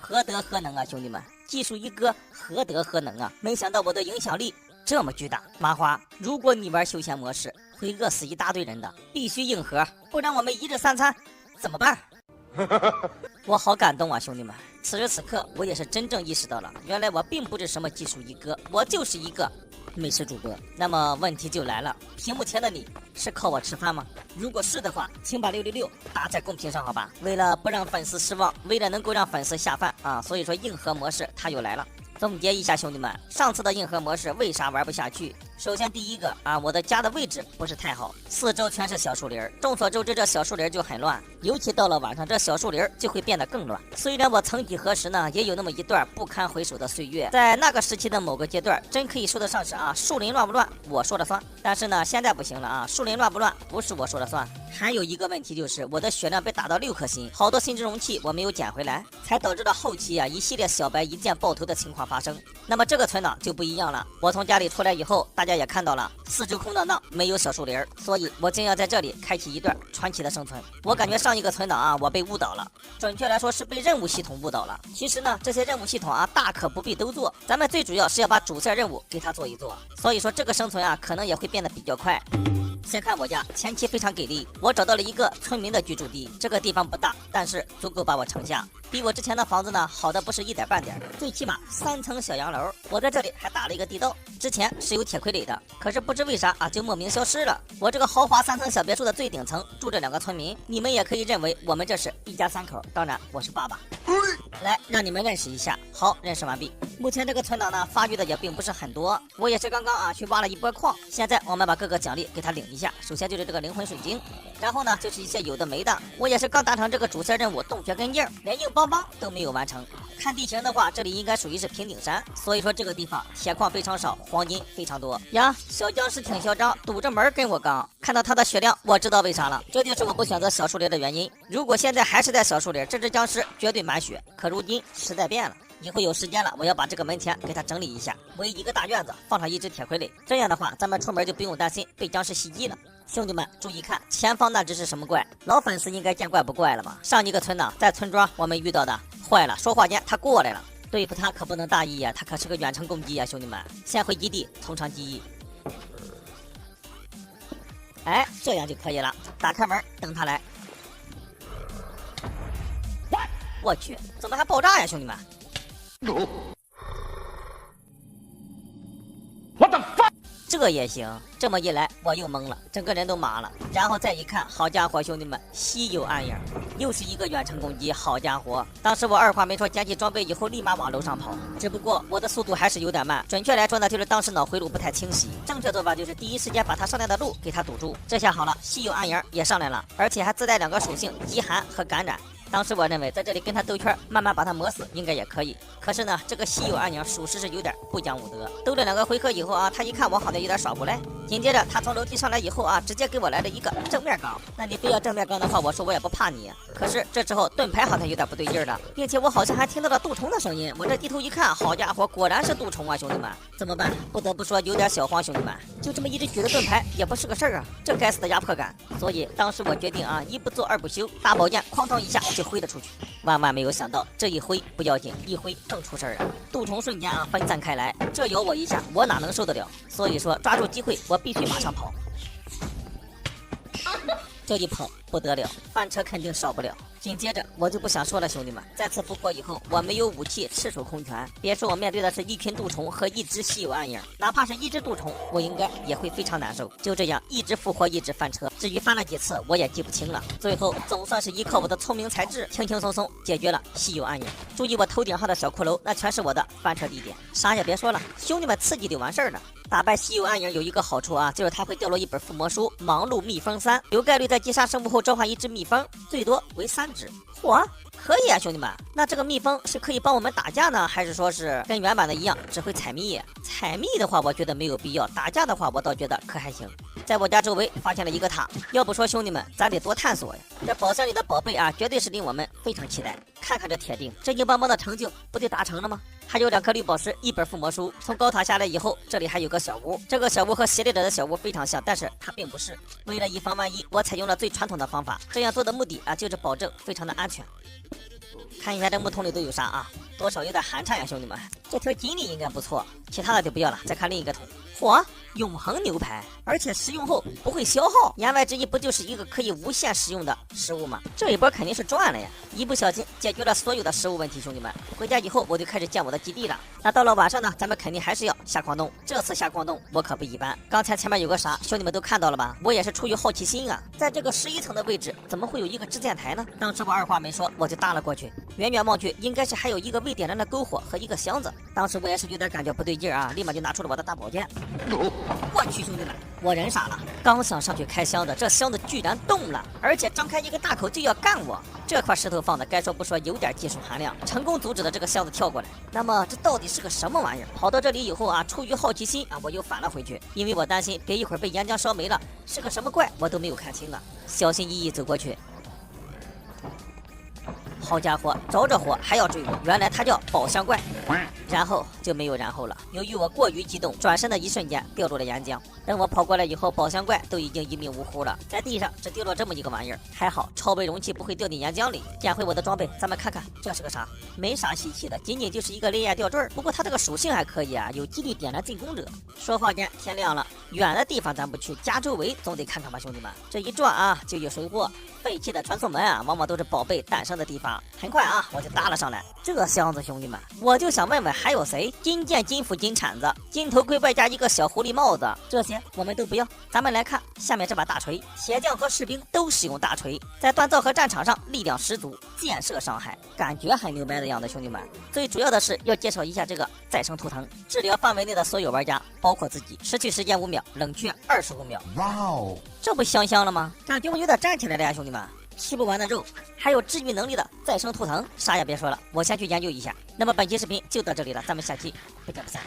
何德何能啊，兄弟们！技术一哥，何德何能啊？没想到我的影响力这么巨大。麻花，如果你玩休闲模式，会饿死一大堆人的，必须硬核，不然我们一日三餐怎么办？我好感动啊，兄弟们！此时此刻，我也是真正意识到了，原来我并不是什么技术一哥，我就是一个美食主播。那么问题就来了，屏幕前的你是靠我吃饭吗？如果是的话，请把666打在公屏上，好吧？为了不让粉丝失望，为了能够让粉丝下饭啊，所以说硬核模式它又来了。总结一下，兄弟们，上次的硬核模式为啥玩不下去？首先第一个啊，我的家的位置不是太好，四周全是小树林，众所周知这小树林就很乱，尤其到了晚上，这小树林就会变得更乱。虽然我曾几何时呢，也有那么一段不堪回首的岁月，在那个时期的某个阶段，真可以说得上是啊，树林乱不乱我说了算。但是呢，现在不行了啊，树林乱不乱不是我说了算。还有一个问题就是我的血量被打到6颗星，好多心之容器我没有捡回来，才导致了后期啊一系列小白一键爆头的情况发生。那么这个存档就不一样了，我从家里出来以后，大家也看到了，四周空荡荡，没有小树林，所以我竟要在这里开启一段传奇的生存。我感觉上一个存档啊，我被误导了，准确来说是被任务系统误导了。其实呢，这些任务系统啊，大可不必都做，咱们最主要是要把主线任务给它做一做。所以说这个生存啊，可能也会变得比较快。先看我家，前期非常给力，我找到了一个村民的居住地，这个地方不大，但是足够把我撑下，比我之前的房子呢好的不是一点半点，最起码3层小洋楼。我在这里还打了一个地道，之前是有铁傀儡的，可是不知为啥啊就莫名消失了。我这个豪华3层小别墅的最顶层住着2个村民，你们也可以认为我们这是一家3口，当然我是爸爸。来让你们认识一下。好，认识完毕。目前这个存档呢发育的也并不是很多，我也是刚刚啊去挖了一波矿。现在我们把各个奖励给他领一下，首先就是这个灵魂水晶，然后呢就是一些有的没的。我也是刚达成这个主线任务洞穴跟印，连硬邦邦都没有完成。看地形的话，这里应该属于是平顶山，所以说这个地方铁矿非常少，黄金非常多呀。小僵尸挺嚣张，堵着门跟我刚。看到他的血量，我知道为啥了，这就是我不选择小树林的原因。如果现在还是在小树林，这只僵尸绝对满血。可如今时代变了，以后有时间了，我要把这个门前给它整理一下，围一个大院子，放上一只铁傀儡，这样的话，咱们出门就不用担心被僵尸袭击了。兄弟们注意看，前方那只是什么怪？老粉丝应该见怪不怪了吧？上一个存档在村庄我们遇到的，坏了，说话间他过来了，对付他可不能大意呀，他可是个远程攻击呀，兄弟们，先回基地，从长计议。哎，这样就可以了，打开门等他来。我去，怎么还爆炸呀，兄弟们！What the fuck？ 这也行，这么一来我又懵了，整个人都麻了。然后再一看，好家伙，兄弟们，稀有暗影，又是一个远程攻击，好家伙！当时我二话没说，捡起装备以后立马往楼上跑。只不过我的速度还是有点慢，准确来说呢，就是当时脑回路不太清晰。正确做法就是第一时间把他上来的路给他堵住。这下好了，稀有暗影也上来了，而且还自带2个属性：极寒和感染。当时我认为在这里跟他兜圈，慢慢把他磨死应该也可以。可是呢，这个稀有暗影属实是有点不讲武德。兜了2个回合以后啊，他一看我好像有点耍无赖，紧接着他从楼梯上来以后啊，直接给我来了一个正面刚。那你非要正面刚的话，我说我也不怕你。可是这时候盾牌好像有点不对劲了，并且我好像还听到了杜虫的声音。我这低头一看，好家伙，果然是杜虫啊，兄弟们！怎么办？不得不说有点小慌，兄弟们，就这么一直举着盾牌也不是个事儿啊，这该死的压迫感。所以当时我决定啊，一不做二不休，大宝剑哐当一下就挥了出去。万万没有想到，这一挥不要紧，一挥更出事儿了。杜虫瞬间啊分散开来，这咬我一下，我哪能受得了？所以说抓住机会，我必须马上跑。这一跑不得了，翻车肯定少不了。紧接着我就不想说了，兄弟们，再次复活以后，我没有武器，赤手空拳。别说我面对的是一群杜虫和一只稀有暗影，哪怕是一只杜虫，我应该也会非常难受。就这样一直复活，一直翻车，至于翻了几次，我也记不清了。最后总算是依靠我的聪明才智，轻轻松松解决了稀有暗影。注意我头顶上的小骷髅，那全是我的翻车地点。啥也别说了，兄弟们刺激就完事儿了。打败稀有暗影有一个好处啊，就是它会掉落一本附魔书《忙碌蜜蜂3》，有概率在击杀生物后召唤一只蜜蜂，最多为3只。嚯，可以啊，兄弟们！那这个蜜蜂是可以帮我们打架呢，还是说是跟原版的一样只会采蜜？采蜜的话，我觉得没有必要；打架的话，我倒觉得可还行。在我家周围发现了一个塔，要不说兄弟们，咱得多探索呀！这宝箱里的宝贝啊，绝对是令我们非常期待。看看这铁锭，这硬邦邦的成就不就达成了吗？还有2颗绿宝石，1本附魔书。从高塔下来以后，这里还有个小屋，这个小屋和邪猎者的小屋非常像，但是它并不是。为了以防万一，我采用了最传统的方法，这样做的目的啊，就是保证非常的安全。看一下这木桶里都有啥啊？多少有点寒碜呀，兄弟们。这条锦鲤应该不错，其他的就不要了。再看另一个桶，嚯，永恒牛排，而且食用后不会消耗。言外之意不就是一个可以无限食用的食物吗？这一波肯定是赚了呀！一不小心解决了所有的食物问题，兄弟们。回家以后我就开始建我的基地了。那到了晚上呢，咱们肯定还是要下矿洞。这次下矿洞我可不一般。刚才前面有个啥，兄弟们都看到了吧？我也是出于好奇心啊，在这个11层的位置，怎么会有一个支箭台呢？当时我二话没说，我就搭了过去。远远望去，应该是还有一个未点燃的篝火和一个箱子。当时我也是有点感觉不对劲啊，立马就拿出了我的大宝剑。我去，兄弟们，我人傻了，刚想上去开箱子，这箱子居然动了，而且张开一个大口就要干我。这块石头放的该说不说有点技术含量，成功阻止了这个箱子跳过来。那么这到底是个什么玩意儿？跑到这里以后啊，出于好奇心啊，我又返了回去，因为我担心别一会儿被岩浆烧没了，是个什么怪我都没有看清啊。小心翼翼走过去。好家伙，着着火还要追我，原来他叫宝箱怪。然后就没有然后了。由于我过于激动，转身的一瞬间掉入了岩浆。等我跑过来以后，宝箱怪都已经一命呜呼了，在地上只丢了这么一个玩意儿。还好超杯容器不会掉进岩浆里。捡回我的装备，咱们看看这是个啥？没啥稀奇的，仅仅就是一个烈焰吊坠。不过它这个属性还可以啊，有几率点燃进攻者。说话间天亮了，远的地方咱不去，家周围总得看看吧，兄弟们。这一转啊，就有收获。废弃的传送门啊，往往都是宝贝诞生的地方。很快啊，我就搭了上来。这箱子，兄弟们，我就想问问还有谁？金剑、金斧、金铲子、金头盔外加一个小狐狸帽子，这些我们都不要。咱们来看下面这把大锤，铁匠和士兵都使用大锤，在锻造和战场上力量十足，箭射伤害，感觉很牛掰的样子，兄弟们。最主要的是要介绍一下这个再生图腾，治疗范围内的所有玩家，包括自己，失去时间5秒，冷却25秒。哇哦，这不香香了吗？感觉我有点站起来了呀，兄弟们。吃不完的肉，还有治愈能力的再生图腾，啥也别说了，我先去研究一下。那么本期视频就到这里了，咱们下期不见不散。